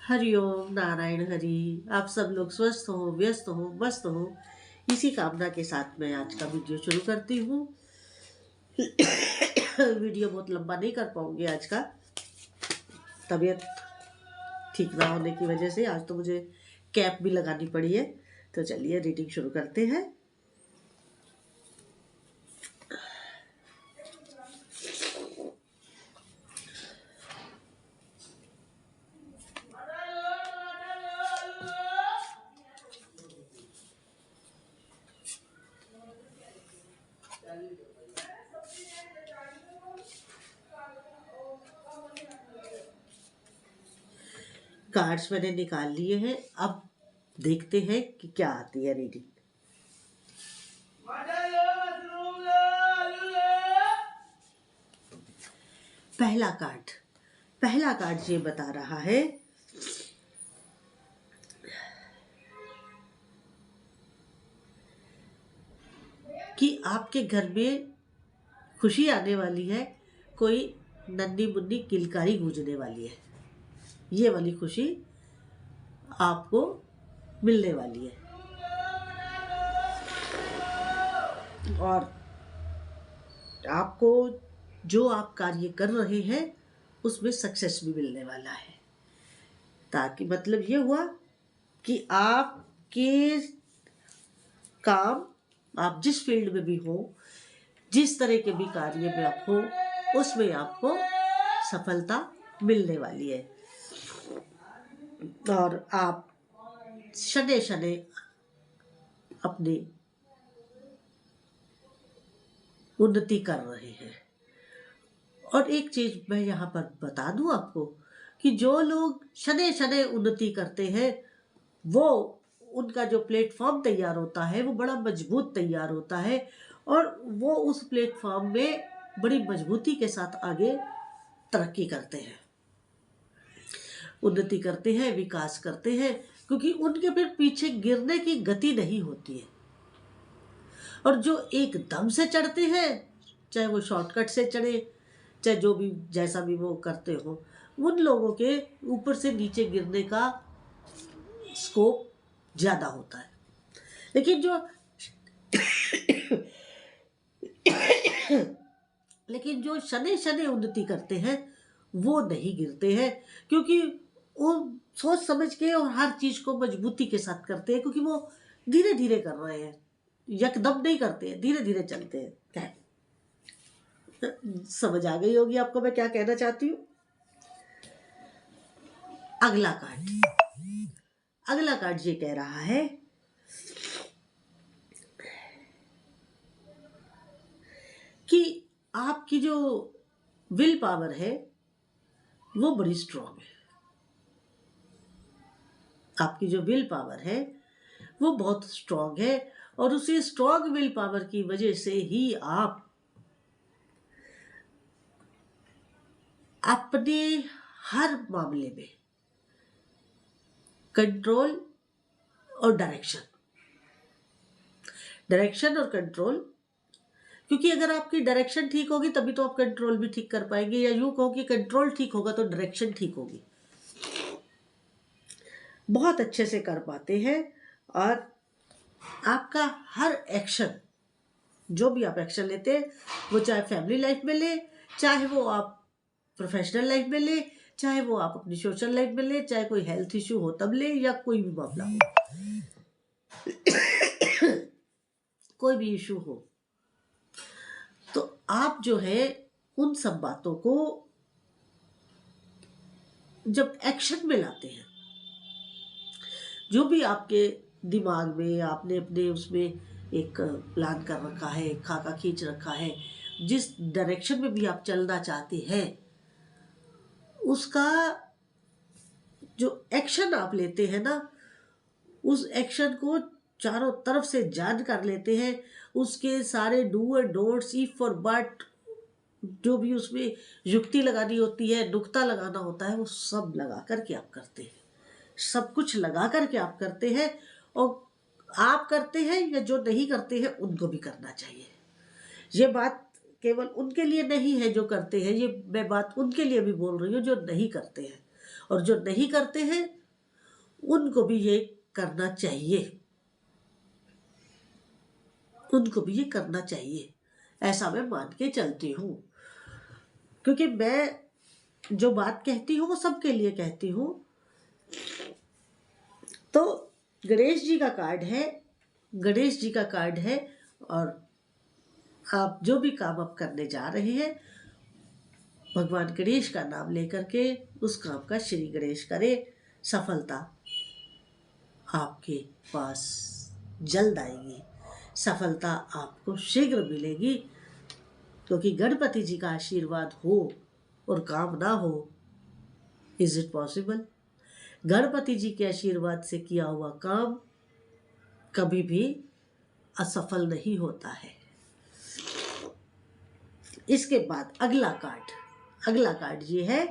हरिओम नारायण हरि। आप सब लोग स्वस्थ हो, व्यस्त हो, मस्त हो, इसी कामना के साथ मैं आज का वीडियो शुरू करती हूँ। वीडियो बहुत लंबा नहीं कर पाऊंगी आज का, तबीयत ठीक ना होने की वजह से। आज तो मुझे कैप भी लगानी पड़ी है। तो चलिए रीडिंग शुरू करते हैं। कार्ड्स मैंने निकाल लिए हैं, अब देखते हैं कि क्या आती है रीडिंग। पहला कार्ड ये बता रहा है कि आपके घर में खुशी आने वाली है, कोई नन्ही मुन्नी किलकारी गूंजने वाली है। ये वाली खुशी आपको मिलने वाली है और आपको जो आप कार्य कर रहे हैं उसमें सक्सेस भी मिलने वाला है। ताकि मतलब ये हुआ कि आपके काम, आप जिस फील्ड में भी हो, जिस तरह के भी कार्य में आप हो, उसमें आपको सफलता मिलने वाली है और आप शनै शनै अपनी उन्नति कर रहे हैं। और एक चीज मैं यहाँ पर बता दूं आपको कि जो लोग शनै शनै उन्नति करते हैं, वो उनका जो प्लेटफॉर्म तैयार होता है वो बड़ा मजबूत तैयार होता है और वो उस प्लेटफॉर्म में बड़ी मजबूती के साथ आगे तरक्की करते हैं, उन्नति करते हैं, विकास करते हैं, क्योंकि उनके फिर पीछे गिरने की गति नहीं होती है। और जो एकदम से चढ़ते हैं, चाहे वो शॉर्टकट से चढ़े, चाहे जो भी जैसा भी वो करते हो, उन लोगों के ऊपर से नीचे गिरने का स्कोप ज्यादा होता है। लेकिन जो शनै शनै उन्नति करते हैं वो नहीं गिरते हैं, क्योंकि वो सोच समझ के और हर चीज को मजबूती के साथ करते हैं, क्योंकि वो धीरे धीरे कर रहे हैं, यकदम नहीं करते हैं, धीरे धीरे चलते हैं। समझ आ गई होगी आपको मैं क्या कहना चाहती हूँ। अगला कार्ड ये कह रहा है कि आपकी जो विल पावर है वो बड़ी स्ट्रांग है। आपकी जो विल पावर है वो बहुत स्ट्रांग है और उसी स्ट्रांग विल पावर की वजह से ही आप अपने हर मामले में कंट्रोल और डायरेक्शन और कंट्रोल, क्योंकि अगर आपकी डायरेक्शन ठीक होगी तभी तो आप कंट्रोल भी ठीक कर पाएंगे, या यूं कहो कि कंट्रोल ठीक होगा तो डायरेक्शन ठीक होगी। बहुत अच्छे से कर पाते हैं और आपका हर एक्शन, जो भी आप एक्शन लेते हैं, वो चाहे फैमिली लाइफ में ले, चाहे वो आप प्रोफेशनल लाइफ में ले, चाहे वो आप अपनी सोशल लाइफ में ले, चाहे कोई हेल्थ इश्यू हो तब ले, या कोई भी मामला हो, कोई भी इश्यू हो, तो आप जो है उन सब बातों को जब एक्शन में लाते हैं, जो भी आपके दिमाग में आपने अपने उसमें एक प्लान कर रखा है, एक खाका खींच रखा है, जिस डायरेक्शन में भी आप चलना चाहते हैं, उसका जो एक्शन आप लेते हैं ना, उस एक्शन को चारों तरफ से जान कर लेते हैं, उसके सारे डू एंड डोंट्स, इफ और बट, जो भी उसमें युक्ति लगानी होती है, नुक्ता लगाना होता है, वो सब लगा करके आप करते हैं, सब कुछ लगा करके आप करते हैं। और आप करते हैं या जो नहीं करते हैं उनको भी करना चाहिए। ये बात केवल उनके लिए नहीं है जो करते हैं, ये मैं बात उनके लिए भी बोल रही हूँ जो नहीं करते हैं। और जो नहीं करते हैं उनको भी ये करना चाहिए, उनको भी ये करना चाहिए, ऐसा मैं मान के चलती हूँ। क्योंकि मैं जो बात कहती हूँ वो सबके लिए कहती हूँ। तो गणेश जी का कार्ड है, गणेश जी का कार्ड है, और आप जो भी काम आप करने जा रहे हैं, भगवान गणेश का नाम लेकर के उस काम का श्री गणेश करे। सफलता आपके पास जल्द आएगी, सफलता आपको शीघ्र मिलेगी, क्योंकि गणपति जी का आशीर्वाद हो और काम ना हो, इज इट पॉसिबल? गणपति जी के आशीर्वाद से किया हुआ काम कभी भी असफल नहीं होता है। इसके बाद अगला कार्ड ये है,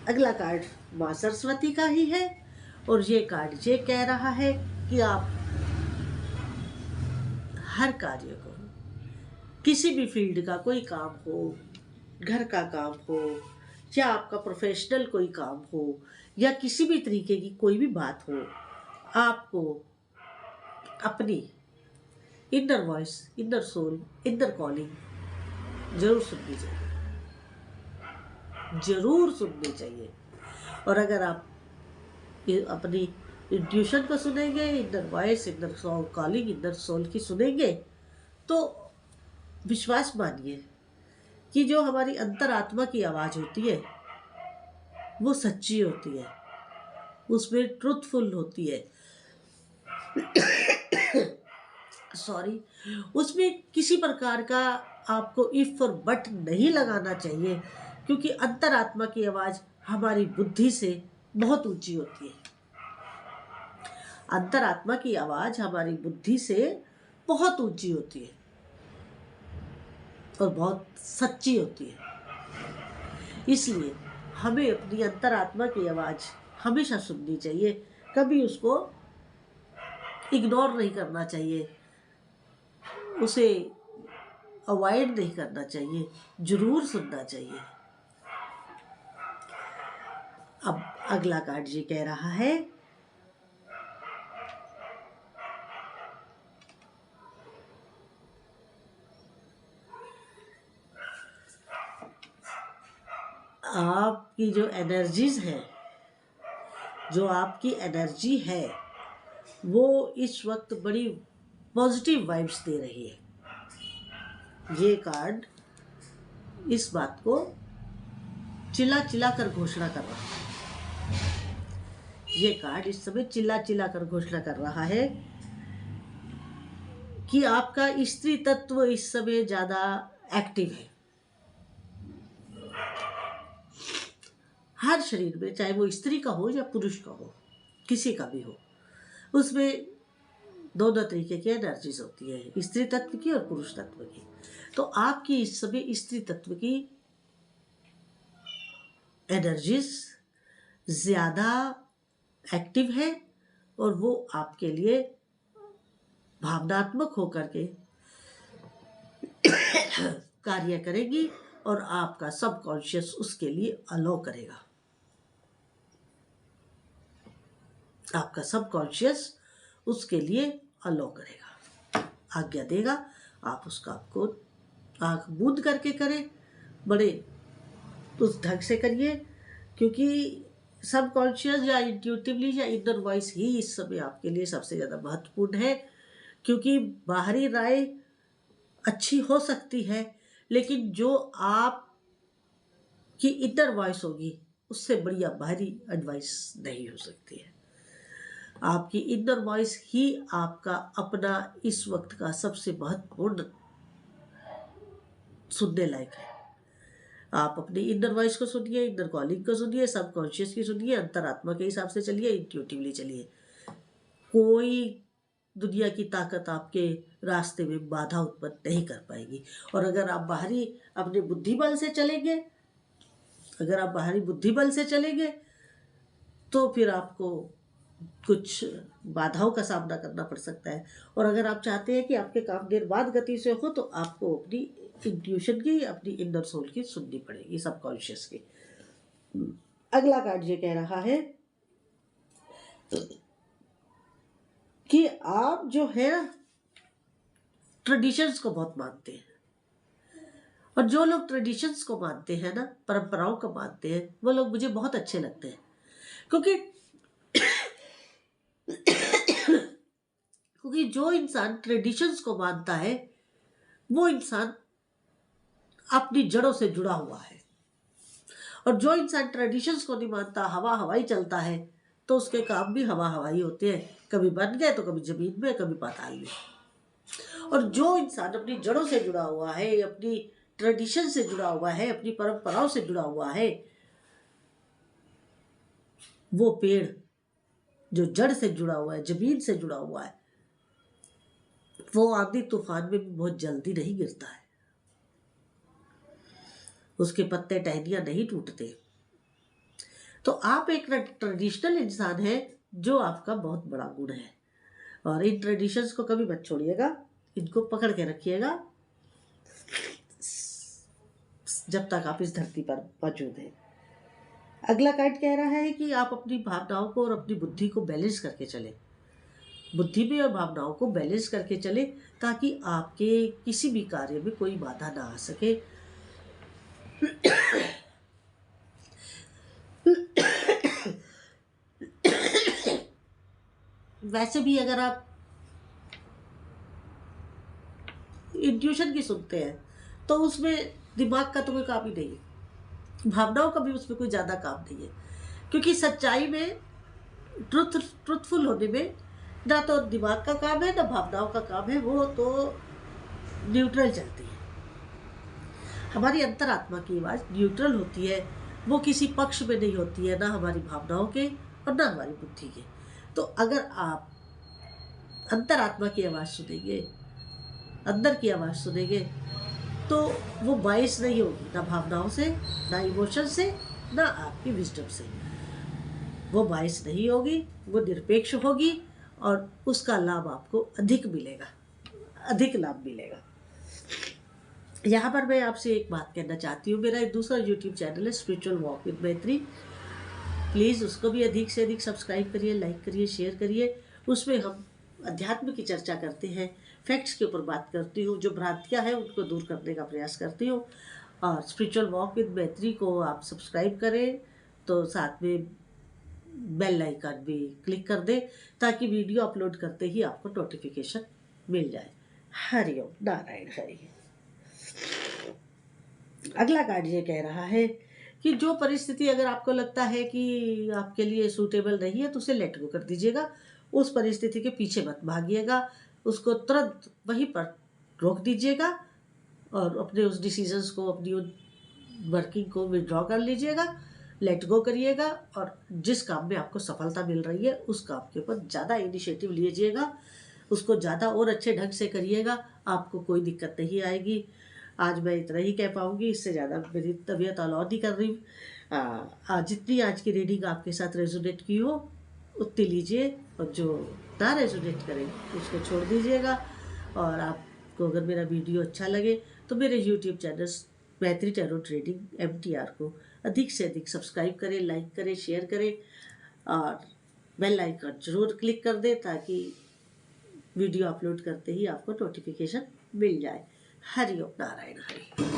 अगला कार्ड माँ सरस्वती का ही है, और ये कार्ड ये कह रहा है कि आप हर कार्य को, किसी भी फील्ड का कोई काम हो, घर का काम हो या आपका प्रोफेशनल कोई काम हो या किसी भी तरीके की कोई भी बात हो, आपको अपनी inner voice, inner soul, inner calling जरूर सुननी चाहिए, जरूर सुननी चाहिए। और अगर आप अपनी इंट्यूशन को सुनेंगे, inner voice, inner soul calling, inner soul की सुनेंगे, तो विश्वास मानिए कि जो हमारी अंतरात्मा की आवाज़ होती है वो सच्ची होती है, उसमें ट्रुथफुल होती है, सॉरी, उसमें किसी प्रकार का आपको इफ और बट नहीं लगाना चाहिए, क्योंकि अंतरात्मा की आवाज़ हमारी बुद्धि से बहुत ऊंची होती है। अंतरात्मा की आवाज़ हमारी बुद्धि से बहुत ऊंची होती है और बहुत सच्ची होती है। इसलिए हमें अपनी अंतरात्मा की आवाज़ हमेशा सुननी चाहिए, कभी उसको इग्नोर नहीं करना चाहिए, उसे अवॉइड नहीं करना चाहिए, जरूर सुनना चाहिए। अब अगला कार्ड ये कह रहा है, आपकी जो एनर्जीज है, जो आपकी एनर्जी है, वो इस वक्त बड़ी पॉजिटिव वाइब्स दे रही है। ये कार्ड इस बात को चिल्ला चिल्ला कर घोषणा कर रहा है, ये कार्ड इस समय चिल्ला चिल्ला कर घोषणा कर रहा है कि आपका स्त्री तत्व इस समय ज्यादा एक्टिव है। हर शरीर में, चाहे वो स्त्री का हो या पुरुष का हो, किसी का भी हो, उसमें दोनों तरीके की एनर्जीज होती है, स्त्री तत्व की और पुरुष तत्व की। तो आपकी इस समय स्त्री तत्व की एनर्जीज ज्यादा एक्टिव है और वो आपके लिए भावनात्मक होकर के कार्य करेगी और आपका सबकॉन्शियस उसके लिए अलाउ करेगा, आपका सबकॉन्शियस उसके लिए अलाउ करेगा, आज्ञा देगा। आप उसका आपको आँख बूंद करके करें, बड़े उस ढंग से करिए, क्योंकि सबकॉन्शियस या इंट्यूटिवली या इनर वॉइस ही इस समय आपके लिए सबसे ज़्यादा महत्वपूर्ण है। क्योंकि बाहरी राय अच्छी हो सकती है, लेकिन जो आप की इनर वॉइस होगी उससे बढ़िया बाहरी एडवाइस नहीं हो सकती है। आपकी इनर वॉइस ही आपका अपना इस वक्त का सबसे महत्वपूर्ण सुनने लायक है। आप अपनी इनर वॉइस को सुनिए, इनर कॉलिंग को सुनिए, सबकॉन्शियस की सुनिए, अंतरात्मा के हिसाब से चलिए, इंट्यूटिवली चलिए। कोई दुनिया की ताकत आपके रास्ते में बाधा उत्पन्न नहीं कर पाएगी। और अगर आप बाहरी अपने बुद्धि बल से चलेंगे, अगर आप बाहरी बुद्धि बल से चलेंगे तो फिर आपको कुछ बाधाओं का सामना करना पड़ सकता है। और अगर आप चाहते हैं कि आपके काम निर्बाध गति से हो, तो आपको अपनी इंट्यूशन की, अपनी इनर सोल की सुननी पड़ेगी, सबकॉन्शियस की। अगला कार्ड ये कह रहा है कि आप जो है ना ट्रेडिशंस को बहुत मानते हैं, और जो लोग ट्रेडिशंस को मानते हैं ना, परंपराओं को मानते हैं, वो लोग मुझे बहुत अच्छे लगते हैं। क्योंकि जो इंसान ट्रेडिशंस को मानता है वो इंसान अपनी जड़ों से जुड़ा हुआ है, और जो इंसान ट्रेडिशंस को नहीं मानता, हवा हवाई चलता है, तो उसके काम भी हवा हवाई होते हैं, कभी बन गए तो कभी जमीन में, कभी पाताल में। और जो इंसान अपनी जड़ों से जुड़ा हुआ है, अपनी ट्रेडिशन से जुड़ा हुआ है, अपनी परंपराओं से जुड़ा हुआ है, वो पेड़ जो जड़ से जुड़ा हुआ है, जमीन से जुड़ा हुआ है, वो आंधी तूफान में भी बहुत जल्दी नहीं गिरता है, उसके पत्ते टहनियां नहीं टूटते। तो आप एक ट्रेडिशनल इंसान है, जो आपका बहुत बड़ा गुण है, और इन ट्रेडिशंस को कभी मत छोड़िएगा, इनको पकड़ के रखिएगा जब तक आप इस धरती पर मौजूद हैं। अगला कार्ड कह रहा है कि आप अपनी भावनाओं को और अपनी बुद्धि को बैलेंस करके चलें, बुद्धि में और भावनाओं को बैलेंस करके चले, ताकि आपके किसी भी कार्य में कोई बाधा ना आ सके। वैसे भी अगर आप इंट्यूशन की सुनते हैं तो उसमें दिमाग का तो कोई काम ही नहीं है, भावनाओं का भी उसमें कोई ज़्यादा काम नहीं है, क्योंकि सच्चाई में ट्रुथफुल होने में ना तो दिमाग का काम है ना भावनाओं का काम है, वो तो न्यूट्रल चलती है। हमारी अंतरात्मा की आवाज़ न्यूट्रल होती है, वो किसी पक्ष में नहीं होती है, ना हमारी भावनाओं के और ना हमारी बुद्धि के। तो अगर आप अंतरात्मा की आवाज़ सुनेंगे, अंदर की आवाज़ सुनेंगे, तो वो बाइस नहीं होगी ना भावनाओं से, ना इमोशन से, ना आपकी विजडम से। वो बाइस नहीं होगी, वो निरपेक्ष होगी, और उसका लाभ आपको अधिक मिलेगा, अधिक लाभ मिलेगा। यहाँ पर मैं आपसे एक बात कहना चाहती हूँ, मेरा एक दूसरा यूट्यूब चैनल है स्पिरिचुअल वॉक विद मैत्री, प्लीज़ उसको भी अधिक से अधिक सब्सक्राइब करिए, लाइक करिए, शेयर करिए। उसमें हम अध्यात्म की चर्चा करते हैं, फैक्ट्स के ऊपर बात करती हूँ, जो भ्रांतियाँ हैं उनको दूर करने का प्रयास करती हूँ। और स्पिरिचुअल वॉक विद मैत्री को आप सब्सक्राइब करें, तो साथ में बेल आइकन भी क्लिक कर दें, ताकि वीडियो अपलोड करते ही आपको नोटिफिकेशन मिल जाए। हरिओम नारायण हरि। अगला कार्ड ये कह रहा है कि जो परिस्थिति अगर आपको लगता है कि आपके लिए सूटेबल नहीं है, तो उसे लेट गो कर दीजिएगा, उस परिस्थिति के पीछे मत भागिएगा, उसको तुरंत वहीं पर रोक दीजिएगा, और अपने उस डिसीजंस को, अपनी उन वर्किंग को विड्रॉ कर लीजिएगा, लेट गो करिएगा, और जिस काम में आपको सफलता मिल रही है उस काम के ऊपर ज़्यादा इनिशिएटिव लीजिएगा, उसको ज़्यादा और अच्छे ढंग से करिएगा, आपको कोई दिक्कत नहीं आएगी। आज मैं इतना ही कह पाऊँगी, इससे ज़्यादा मेरी तबीयत अलाउ नहीं कर रही। जितनी आज की रीडिंग आपके साथ रेजोनेट की हो उतनी लीजिए, और जो ना रेजोनेट करे उसको छोड़ दीजिएगा। और आपको अगर मेरा वीडियो अच्छा लगे तो मेरे यूट्यूब चैनल मैत्री टैरो ट्रेडिंग MTR को अधिक से अधिक सब्सक्राइब करें, लाइक करें, शेयर करें, और बेल आइकन जरूर क्लिक कर दें, ताकि वीडियो अपलोड करते ही आपको नोटिफिकेशन मिल जाए। हरिओम नारायण हरि।